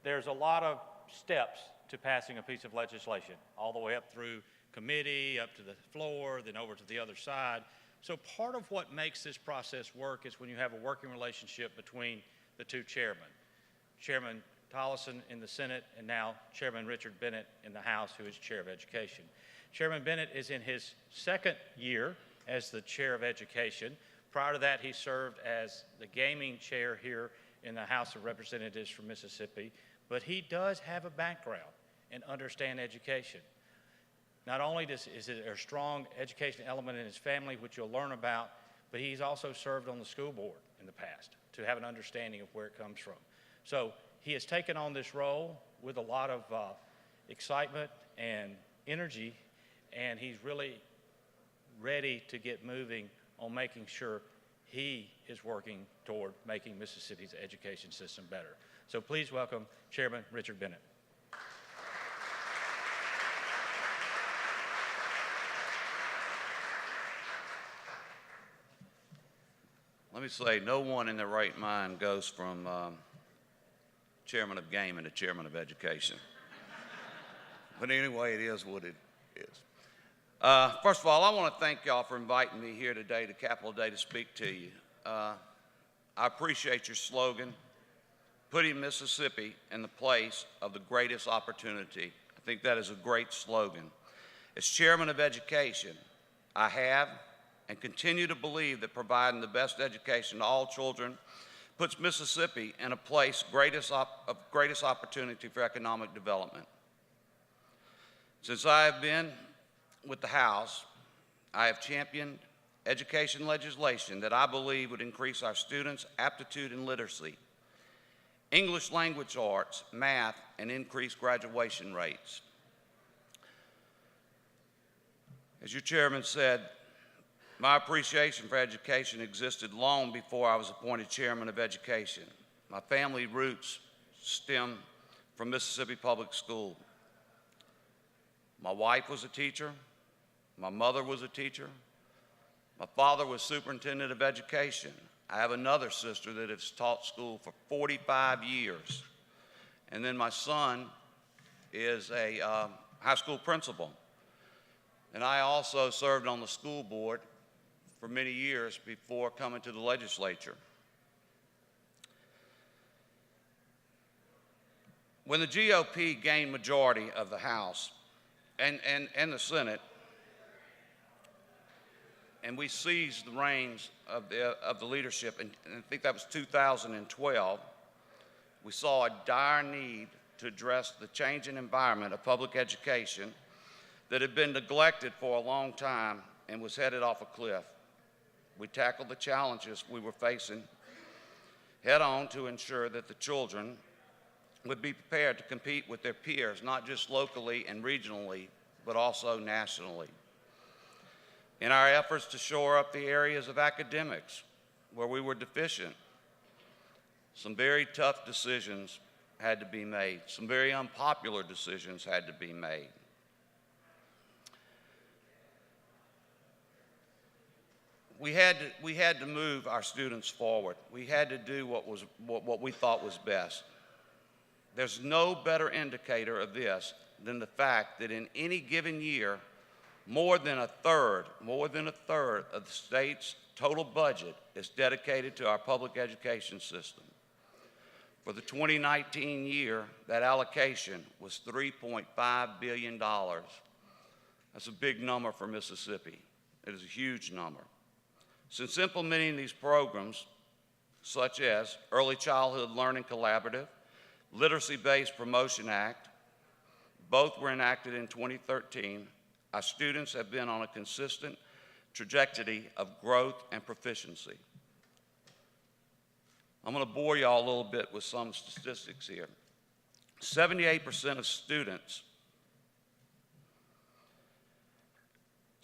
there's a lot of steps to passing a piece of legislation, all the way up through committee, up to the floor, then over to the other side. So part of what makes this process work is when you have a working relationship between the two chairmen, Chairman Tollison in the Senate and now Chairman Richard Bennett in the House, who is Chair of Education. Chairman Bennett is in his second year as the Chair of Education. Prior to that, he served as the gaming chair here in the House of Representatives from Mississippi, but he does have a background and understand education. Not only is there a strong education element in his family, which you'll learn about, but he's also served on the school board in the past to have an understanding of where it comes from. So he has taken on this role with a lot of excitement and energy, and he's really ready to get moving on making sure he is working toward making Mississippi's education system better. So please welcome Chairman Richard Bennett. Let me say, no one in their right mind goes from chairman of gaming to chairman of education. But anyway, it is what it is. First of all, I want to thank y'all for inviting me here today to Capitol Day to speak to you. I appreciate your slogan, putting Mississippi in the place of the greatest opportunity. I think that is a great slogan. As chairman of education, I have and continue to believe that providing the best education to all children puts Mississippi in a place of greatest opportunity for economic development. Since I have been with the House, I have championed education legislation that I believe would increase our students' aptitude and literacy, English language arts, math, and increase graduation rates. As your chairman said, my appreciation for education existed long before I was appointed chairman of education. My family roots stem from Mississippi Public School. My wife was a teacher. My mother was a teacher. My father was superintendent of education. I have another sister that has taught school for 45 years. And then my son is a high school principal. And I also served on the school board for many years before coming to the legislature. When the GOP gained majority of the House and the Senate, and we seized the reins of the leadership, and I think that was 2012, we saw a dire need to address the changing environment of public education that had been neglected for a long time and was headed off a cliff. We tackled the challenges we were facing head on to ensure that the children would be prepared to compete with their peers, not just locally and regionally, but also nationally. In our efforts to shore up the areas of academics where we were deficient, some very tough decisions had to be made. Some very unpopular decisions had to be made. We had to move our students forward. We had to do what we thought was best. There's no better indicator of this than the fact that in any given year, more than a third of the state's total budget is dedicated to our public education system. For the 2019 year, that allocation was $3.5 billion. That's a big number for Mississippi. It is a huge number. Since implementing these programs, such as Early Childhood Learning Collaborative, Literacy-Based Promotion Act, both were enacted in 2013, our students have been on a consistent trajectory of growth and proficiency. I'm going to bore y'all a little bit with some statistics here. 78% of students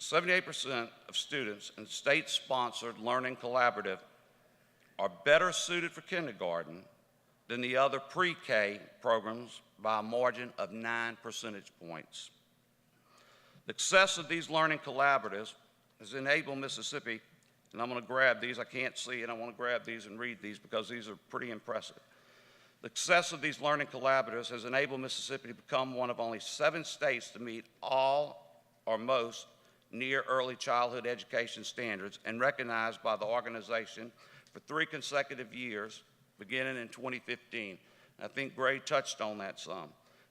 78% of students in state-sponsored Learning Collaborative are better suited for kindergarten than the other pre-K programs by a margin of 9 percentage points. The success of these learning collaboratives has enabled Mississippi, and I'm going to grab these, I can't see it, I want to grab these and read these because these are pretty impressive, The success of these learning collaboratives has enabled Mississippi to become one of only 7 states to meet all or most near early childhood education standards and recognized by the organization for 3 consecutive years, beginning in 2015. I think Gray touched on that some.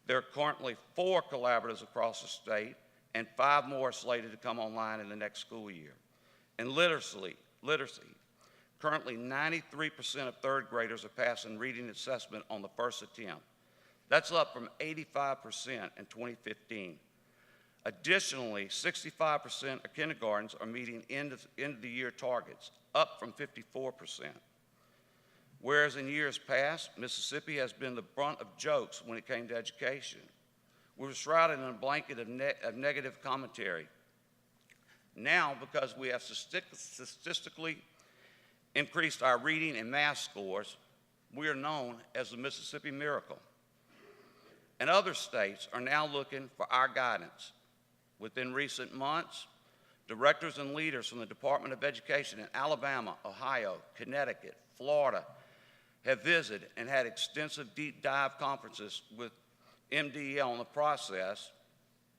There are currently 4 collaboratives across the state and 5 more slated to come online in the next school year. And literacy, currently 93% of 3rd graders are passing reading assessment on the first attempt. That's up from 85% in 2015. Additionally, 65% of kindergartens are meeting end of the year targets, up from 54%. Whereas in years past, Mississippi has been the brunt of jokes when it came to education. We were shrouded in a blanket of negative commentary. Now, because we have statistically increased our reading and math scores, we are known as the Mississippi Miracle. And other states are now looking for our guidance. Within recent months, directors and leaders from the Department of Education in Alabama, Ohio, Connecticut, Florida have visited and had extensive deep dive conferences with MDE on the process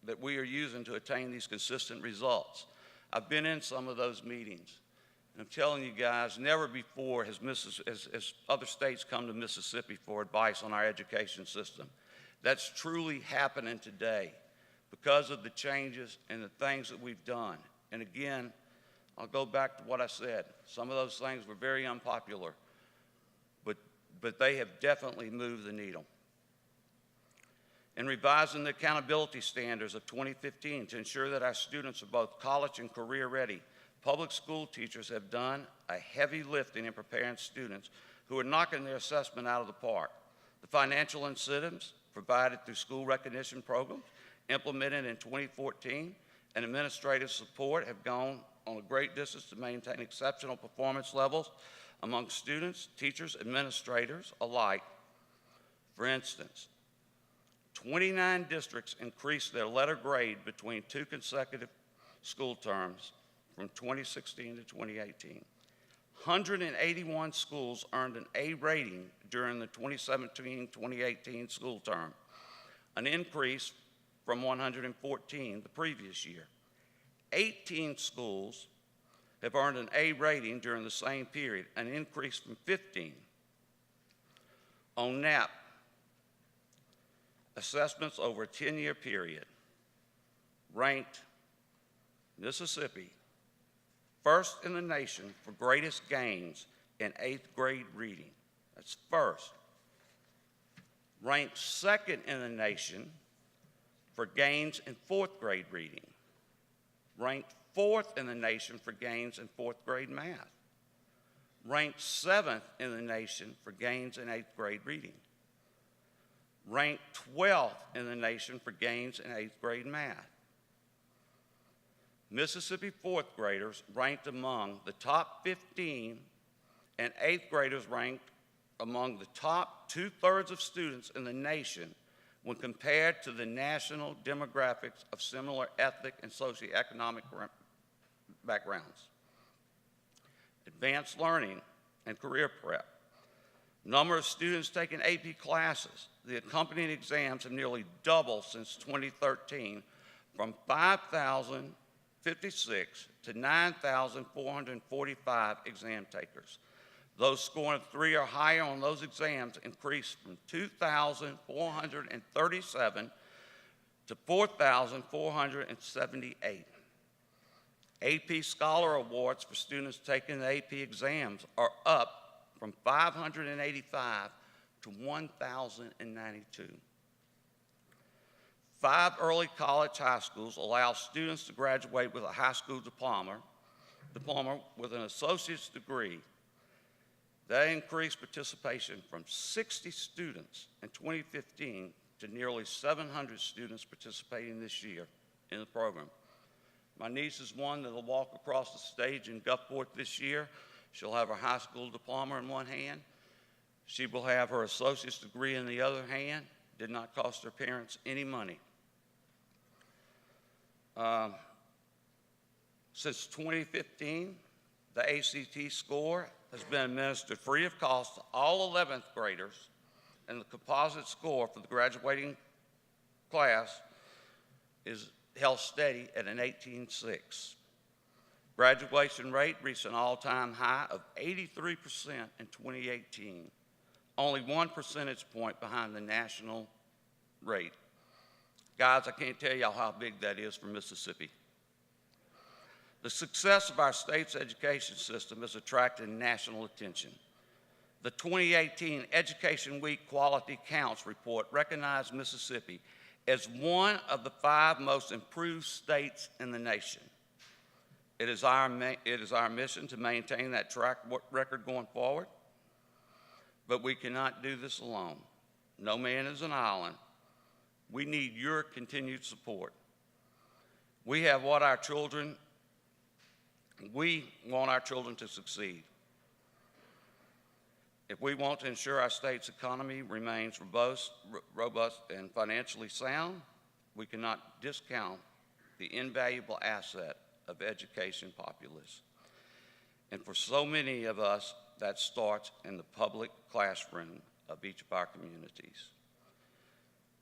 that we are using to attain these consistent results. I've been in some of those meetings, and I'm telling you guys, never before has other states come to Mississippi for advice on our education system. That's truly happening today because of the changes and the things that we've done. And again, I'll go back to what I said. Some of those things were very unpopular, but they have definitely moved the needle. In revising the accountability standards of 2015 to ensure that our students are both college and career ready, public school teachers have done a heavy lifting in preparing students who are knocking their assessment out of the park. The financial incentives provided through school recognition programs implemented in 2014 and administrative support have gone on a great distance to maintain exceptional performance levels among students, teachers, administrators alike. For instance, 29 districts increased their letter grade between 2 consecutive school terms from 2016 to 2018. 181 schools earned an A rating during the 2017-2018 school term, an increase from 114 the previous year. 18 schools have earned an A rating during the same period, an increase from 15. On NAP, assessments over a 10-year period ranked Mississippi first in the nation for greatest gains in 8th grade reading. That's first. Ranked second in the nation for gains in 4th grade reading. Ranked 4th in the nation for gains in 4th grade math. Ranked 7th in the nation for gains in 8th grade reading. Ranked 12th in the nation for gains in 8th grade math. Mississippi 4th graders ranked among the top 15, and 8th graders ranked among the top 2/3 of students in the nation when compared to the national demographics of similar ethnic and socioeconomic backgrounds. Advanced learning and career prep. Number of students taking AP classes. The accompanying exams have nearly doubled since 2013 from 5,056 to 9,445 exam takers. Those scoring 3 or higher on those exams increased from 2,437 to 4,478. AP Scholar Awards for students taking the AP exams are up from 585 to 1,092. 5 early college high schools allow students to graduate with a high school diploma with an associate's degree. That increased participation from 60 students in 2015 to nearly 700 students participating this year in the program. My niece is one that will walk across the stage in Gulfport this year. She'll have her high school diploma in one hand. She will have her associate's degree in the other hand. Did not cost her parents any money. Since 2015, the ACT score has been administered free of cost to all 11th graders and the composite score for the graduating class is held steady at an 18.6. Graduation rate reached an all-time high of 83% in 2018, only 1 percentage point behind the national rate. Guys, I can't tell y'all how big that is for Mississippi. The success of our state's education system has attracted national attention. The 2018 Education Week Quality Counts report recognized Mississippi as one of the 5 most improved states in the nation. It is our mission to maintain that track record going forward, but we cannot do this alone. No man is an island. We need your continued support. We want our children to succeed. If we want to ensure our state's economy remains robust and financially sound, we cannot discount the invaluable asset of education populace. And for so many of us, that starts in the public classroom of each of our communities.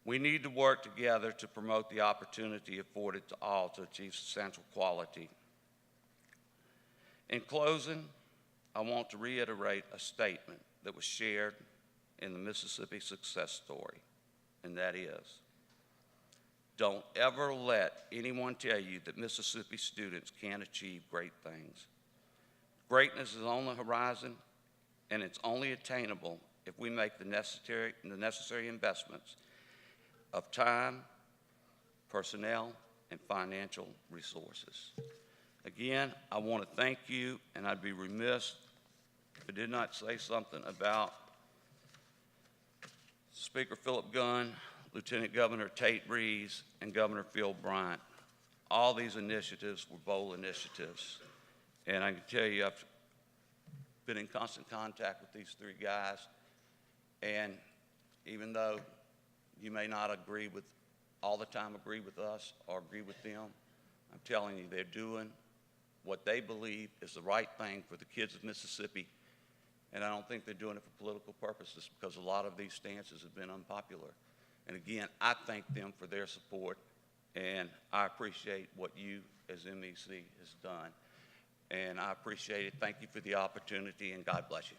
We need to work together to promote the opportunity afforded to all to achieve substantial quality. In closing, I want to reiterate a statement that was shared in the Mississippi success story, and that is, don't ever let anyone tell you that Mississippi students can't achieve great things. Greatness is on the horizon, and it's only attainable if we make the necessary investments of time, personnel, and financial resources. Again, I want to thank you, and I'd be remiss if I did not say something about Speaker Philip Gunn, Lieutenant Governor Tate Reeves, and Governor Phil Bryant. All these initiatives were bold initiatives, and I can tell you I've been in constant contact with these 3 guys, and even though you may not agree with us or agree with them, I'm telling you they're doing what they believe is the right thing for the kids of Mississippi, and I don't think they're doing it for political purposes, because a lot of these stances have been unpopular. And again, I thank them for their support, and I appreciate what you as MEC has done, and I appreciate it. Thank you for the opportunity, and God bless you.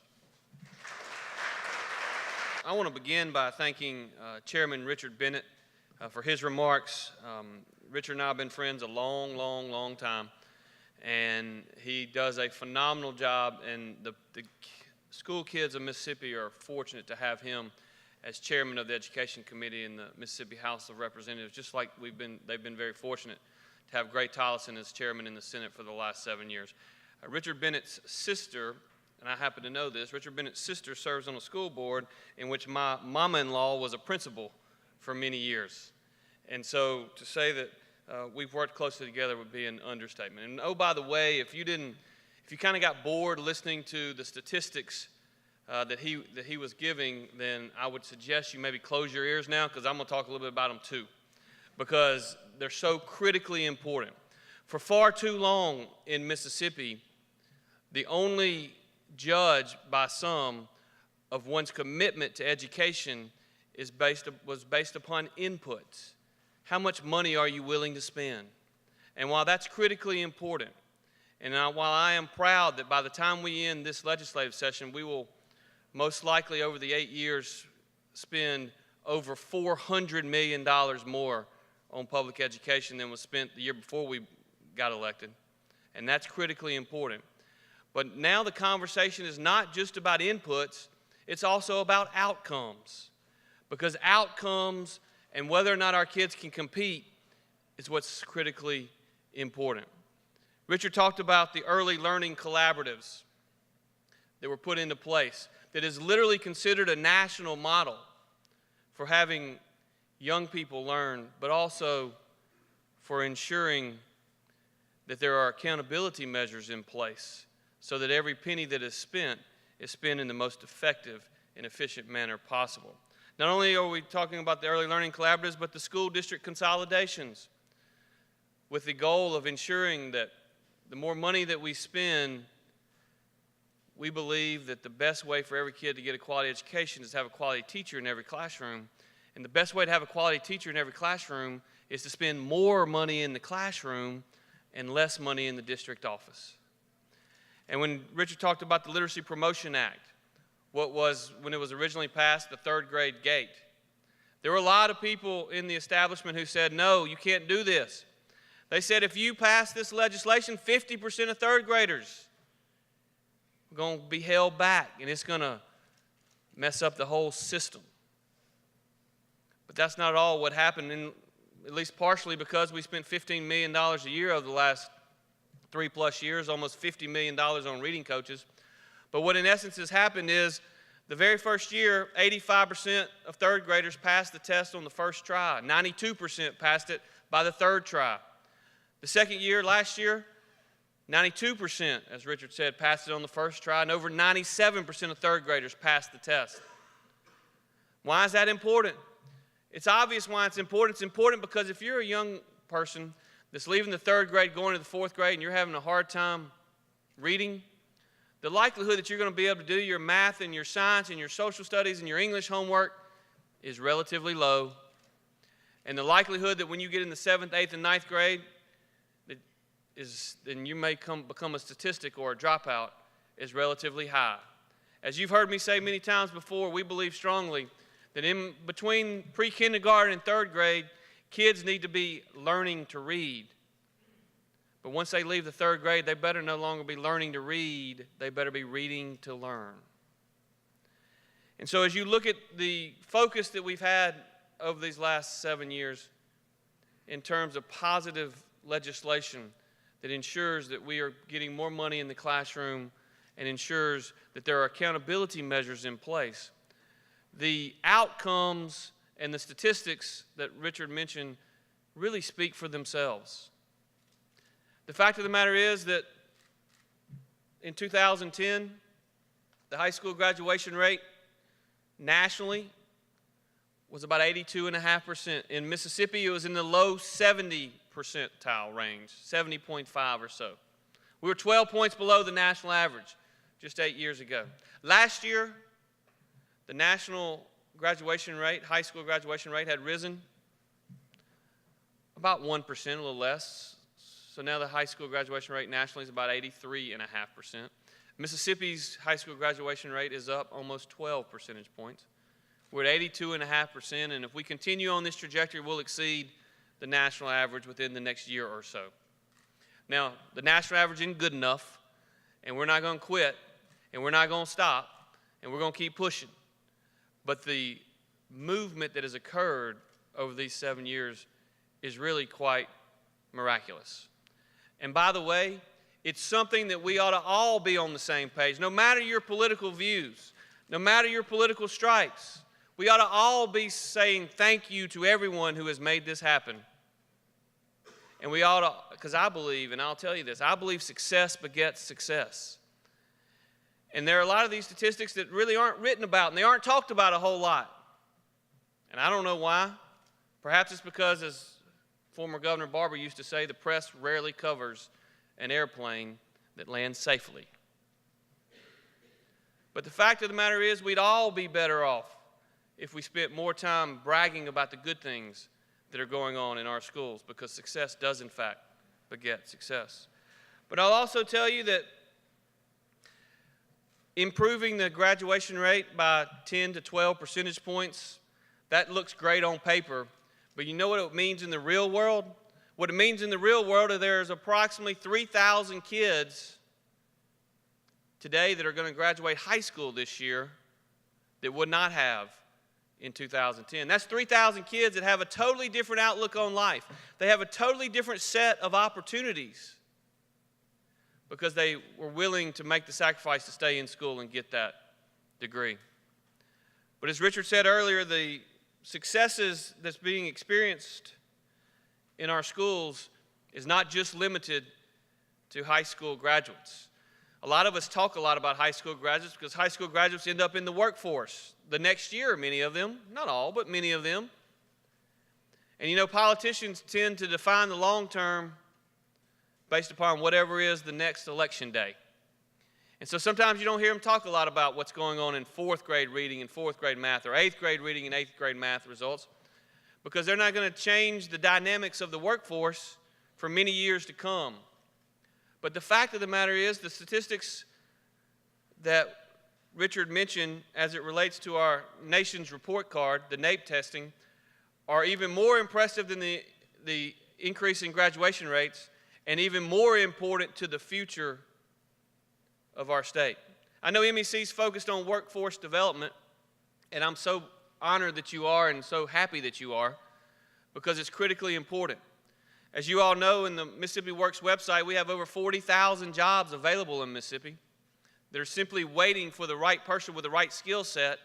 I want to begin by thanking Chairman Richard Bennett for his remarks. Richard and I have been friends a long time, and he does a phenomenal job, and the school kids of Mississippi are fortunate to have him as chairman of the Education Committee in the Mississippi House of Representatives, just like they've been very fortunate to have Gray Tolleson as chairman in the Senate for the last 7 years. Richard Bennett's sister, and I happen to know this, Richard Bennett's sister serves on a school board in which my mama-in-law was a principal for many years. And so to say that we've worked closely together would be an understatement. And oh, by the way, if you kind of got bored listening to the statistics that he was giving, then I would suggest you maybe close your ears now, because I'm going to talk a little bit about them too, because they're so critically important. For far too long in Mississippi, the only judge by some of one's commitment to education was based upon inputs. How much money are you willing to spend? And while that's critically important, and while I am proud that by the time we end this legislative session, we will most likely over the 8 years spend over $400 million more on public education than was spent the year before we got elected, and that's critically important. But now the conversation is not just about inputs, it's also about outcomes, because outcomes and whether or not our kids can compete is what's critically important. Richard talked about the early learning collaboratives that were put into place that is literally considered a national model for having young people learn, but also for ensuring that there are accountability measures in place so that every penny that is spent in the most effective and efficient manner possible. Not only are we talking about the early learning collaboratives, but the school district consolidations, with the goal of ensuring that the more money that we spend, we believe that the best way for every kid to get a quality education is to have a quality teacher in every classroom. And the best way to have a quality teacher in every classroom is to spend more money in the classroom and less money in the district office. And when Richard talked about the Literacy Promotion Act, what was, when it was originally passed, the third grade gate, there were a lot of people in the establishment who said, no, you can't do this. They said, if you pass this legislation, 50% of third graders are going to be held back, and it's going to mess up the whole system. But that's not all what happened, at least partially because we spent $15 million a year over the last 3+ years, almost $50 million on reading coaches. But what in essence has happened is the very first year, 85% of third graders passed the test on the first try. 92% passed it by the third try. The second year, last year, 92%, as Richard said, passed it on the first try, and over 97% of third graders passed the test. Why is that important? It's obvious why it's important. It's important because if you're a young person that's leaving the third grade, going to the fourth grade, and you're having a hard time reading, the likelihood that you're going to be able to do your math and your science and your social studies and your English homework is relatively low. And the likelihood that when you get in the 7th, 8th, and 9th grade, then you may become a statistic or a dropout is relatively high. As you've heard me say many times before, we believe strongly that in between pre-kindergarten and third grade, kids need to be learning to read. But once they leave the third grade, they better no longer be learning to read. They better be reading to learn. And so as you look at the focus that we've had over these last 7 years in terms of positive legislation that ensures that we are getting more money in the classroom and ensures that there are accountability measures in place, the outcomes and the statistics that Richard mentioned really speak for themselves. The fact of the matter is that in 2010, the high school graduation rate nationally was about 82.5%. In Mississippi, it was in the low 70 percentile range, 70.5 or so. We were 12 points below the national average just 8 years ago. Last year, the national graduation rate, high school graduation rate, had risen about 1%, a little less. So now the high school graduation rate nationally is about 83.5%. Mississippi's high school graduation rate is up almost 12 percentage points. We're at 82.5%, and if we continue on this trajectory, we'll exceed the national average within the next year or so. Now, the national average isn't good enough, and we're not going to quit, and we're not going to stop, and we're going to keep pushing. But the movement that has occurred over these 7 years is really quite miraculous. And by the way, it's something that we ought to all be on the same page. No matter your political views, no matter your political stripes, we ought to all be saying thank you to everyone who has made this happen. And we ought to, because I believe, and I'll tell you this, I believe success begets success. And there are a lot of these statistics that really aren't written about, and they aren't talked about a whole lot. And I don't know why. Perhaps it's because, as former Governor Barber used to say, the press rarely covers an airplane that lands safely. But the fact of the matter is, we'd all be better off if we spent more time bragging about the good things that are going on in our schools, because success does, in fact, beget success. But I'll also tell you that improving the graduation rate by 10 to 12 percentage points, that looks great on paper, but you know what it means in the real world? What it means in the real world is there's approximately 3,000 kids today that are going to graduate high school this year that would not have in 2010. That's 3,000 kids that have a totally different outlook on life. They have a totally different set of opportunities because they were willing to make the sacrifice to stay in school and get that degree. But as Richard said earlier, the successes that's being experienced in our schools is not just limited to high school graduates. A lot of us talk a lot about high school graduates because high school graduates end up in the workforce the next year, many of them, not all, but many of them. And you know, politicians tend to define the long term based upon whatever is the next election day. And so sometimes you don't hear them talk a lot about what's going on in 4th grade reading and 4th grade math, or 8th grade reading and 8th grade math results, because they're not going to change the dynamics of the workforce for many years to come. But the fact of the matter is, the statistics that Richard mentioned as it relates to our nation's report card, the NAEP testing, are even more impressive than the increase in graduation rates, and even more important to the future of our state. I know MEC's focused on workforce development, and I'm so honored that you are and so happy that you are, because it's critically important. As you all know, in the Mississippi Works website, we have over 40,000 jobs available in Mississippi. They're simply waiting for the right person with the right skill set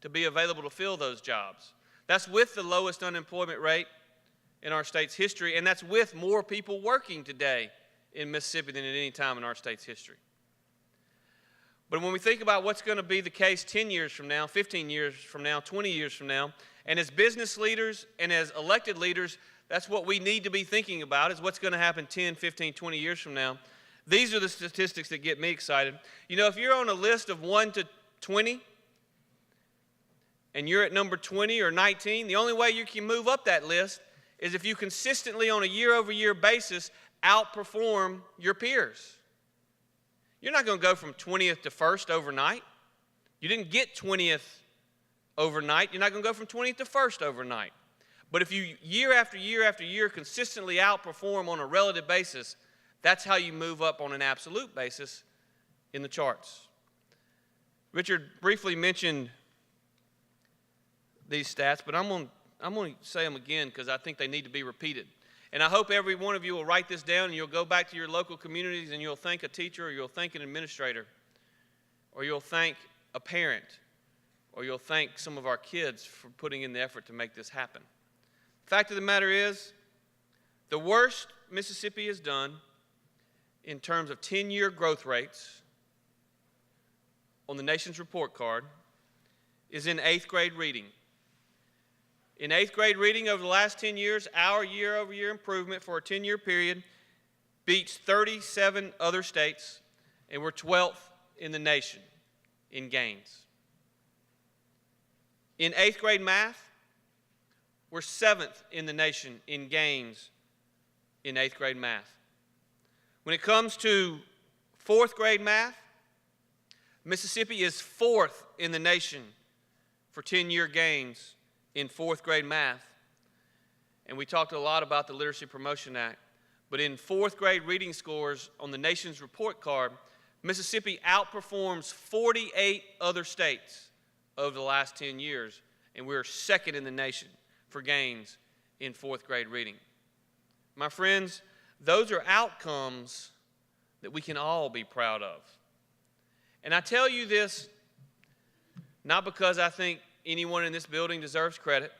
to be available to fill those jobs. That's with the lowest unemployment rate in our state's history, and that's with more people working today in Mississippi than at any time in our state's history. But when we think about what's going to be the case 10 years from now, 15 years from now, 20 years from now, and as business leaders and as elected leaders, that's what we need to be thinking about, is what's going to happen 10, 15, 20 years from now. These are the statistics that get me excited. You know, if you're on a list of 1 to 20, and you're at number 20 or 19, the only way you can move up that list is if you consistently, on a year-over-year basis, outperform your peers. You're not going to go from 20th to 1st overnight. You didn't get 20th overnight. You're not going to go from 20th to 1st overnight. But if you, year after year after year, consistently outperform on a relative basis, that's how you move up on an absolute basis in the charts. Richard briefly mentioned these stats, but I'm going to say them again because I think they need to be repeated. And I hope every one of you will write this down and you'll go back to your local communities and you'll thank a teacher, or you'll thank an administrator, or you'll thank a parent, or you'll thank some of our kids for putting in the effort to make this happen. The fact of the matter is, the worst Mississippi has done in terms of 10-year growth rates on the nation's report card is in 8th grade reading. In 8th grade reading over the last 10 years, our year-over-year improvement for a 10-year period beats 37 other states, and we're 12th in the nation in gains. In 8th grade math, we're 7th in the nation in gains in 8th grade math. When it comes to 4th grade math, Mississippi is 4th in the nation for 10-year gains in 4th grade math. And we talked a lot about the Literacy Promotion Act. But in 4th grade reading scores on the nation's report card, Mississippi outperforms 48 other states over the last 10 years, and we're 2nd in the nation for gains in 4th grade reading. My friends, those are outcomes that we can all be proud of. And I tell you this not because I think anyone in this building deserves credit.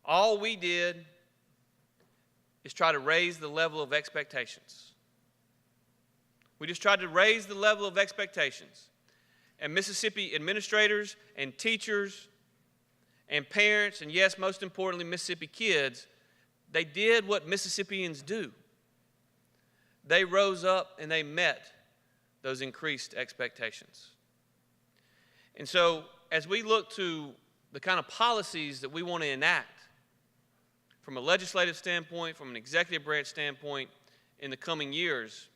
All we did is try to raise the level of expectations. We just tried to raise the level of expectations. And Mississippi administrators and teachers and parents, and yes, most importantly, Mississippi kids, they did what Mississippians do. They rose up and they met those increased expectations. And so, as we look to the kind of policies that we want to enact from a legislative standpoint, from an executive branch standpoint in the coming years,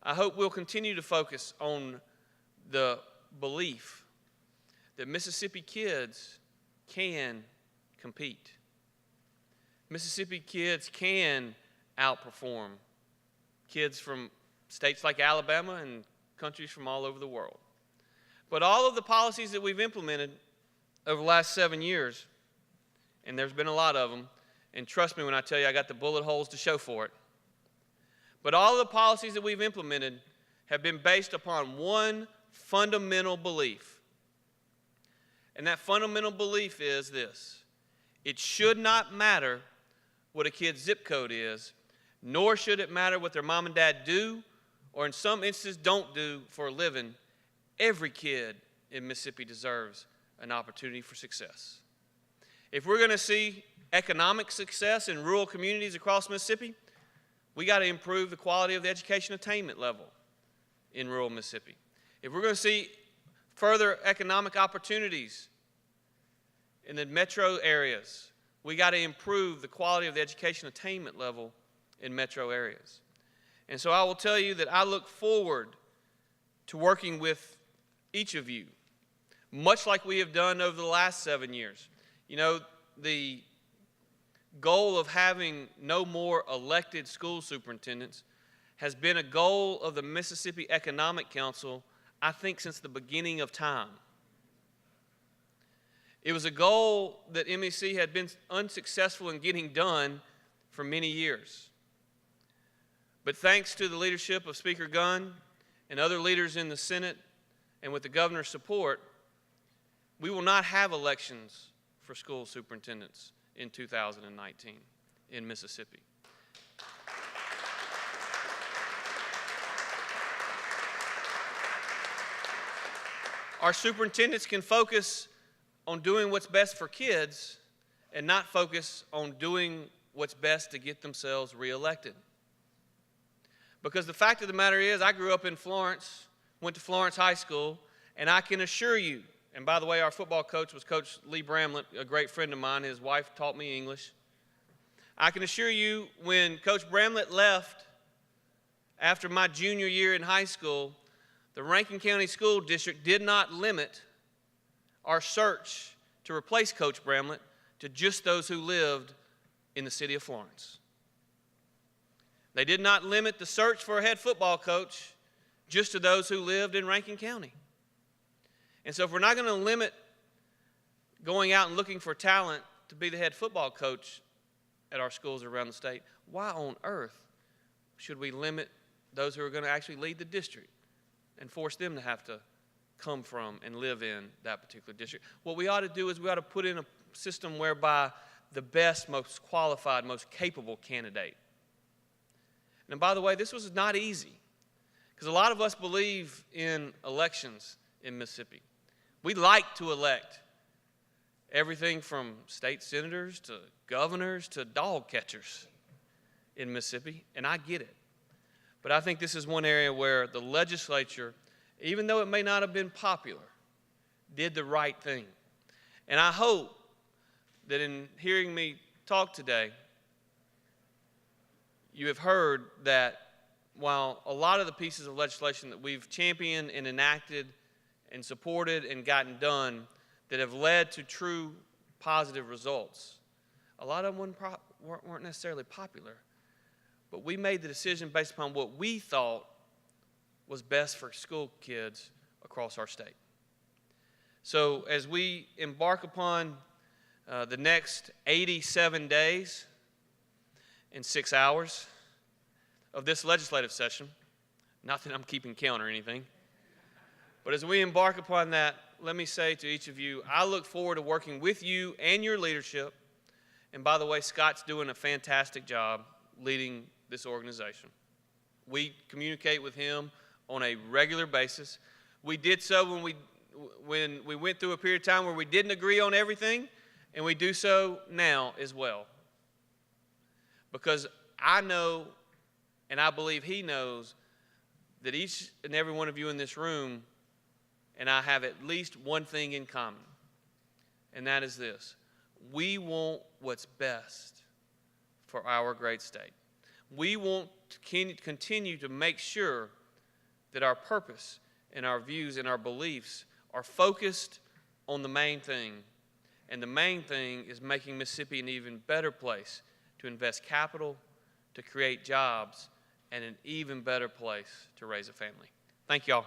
I hope we'll continue to focus on the belief that Mississippi kids can compete. Mississippi kids can outperform kids from states like Alabama and countries from all over the world. But all of the policies that we've implemented over the last 7 years, and there's been a lot of them, and trust me when I tell you I got the bullet holes to show for it, but all of the policies that we've implemented have been based upon one fundamental belief. And that fundamental belief is this: it should not matter what a kid's zip code is, nor should it matter what their mom and dad do, or in some instances don't do for a living. Every kid in Mississippi deserves an opportunity for success. If we're going to see economic success in rural communities across Mississippi, we got to improve the quality of the education attainment level. in rural Mississippi. If we're going to see further economic opportunities in the metro areas, we got to improve the quality of the education attainment level in metro areas. And so I will tell you that I look forward to working with each of you, much like we have done over the last 7 years. You know, the goal of having no more elected school superintendents has been a goal of the Mississippi Economic Council, I think, since the beginning of time. It was a goal that MEC had been unsuccessful in getting done for many years. But thanks to the leadership of Speaker Gunn and other leaders in the Senate, and with the governor's support, we will not have elections for school superintendents in 2019 in Mississippi. Our superintendents can focus on doing what's best for kids and not focus on doing what's best to get themselves reelected. Because the fact of the matter is, I grew up in Florence, went to Florence High School, and I can assure you, and by the way, our football coach was Coach Lee Bramlett, a great friend of mine. His wife taught me English. I can assure you, when Coach Bramlett left after my junior year in high school, the Rankin County School District did not limit our search to replace Coach Bramlett to just those who lived in the city of Florence. They did not limit the search for a head football coach just to those who lived in Rankin County. And so if we're not going to limit going out and looking for talent to be the head football coach at our schools around the state, why on earth should we limit those who are going to actually lead the district and force them to have to come from and live in that particular district? What we ought to do is we ought to put in a system whereby the best, most qualified, most capable candidate. And by the way, this was not easy, because a lot of us believe in elections in Mississippi. We like to elect everything from state senators to governors to dog catchers in Mississippi, and I get it. But I think this is one area where the legislature, even though it may not have been popular, did the right thing. And I hope that in hearing me talk today, you have heard that while a lot of the pieces of legislation that we've championed and enacted and supported and gotten done that have led to true positive results, a lot of them weren't necessarily popular. But we made the decision based upon what we thought was best for school kids across our state. So as we embark upon the next 87 days and 6 hours of this legislative session, not that I'm keeping count or anything, but as we embark upon that, let me say to each of you, I look forward to working with you and your leadership. And by the way, Scott's doing a fantastic job leading this organization. We communicate with him on a regular basis. We did so when we went through a period of time where we didn't agree on everything, and we do so now as well. Because I know, and I believe he knows, that each and every one of you in this room and I have at least one thing in common, and that is this: we want what's best for our great state. We want to continue to make sure that our purpose and our views and our beliefs are focused on the main thing. And the main thing is making Mississippi an even better place to invest capital, to create jobs, and an even better place to raise a family. Thank y'all.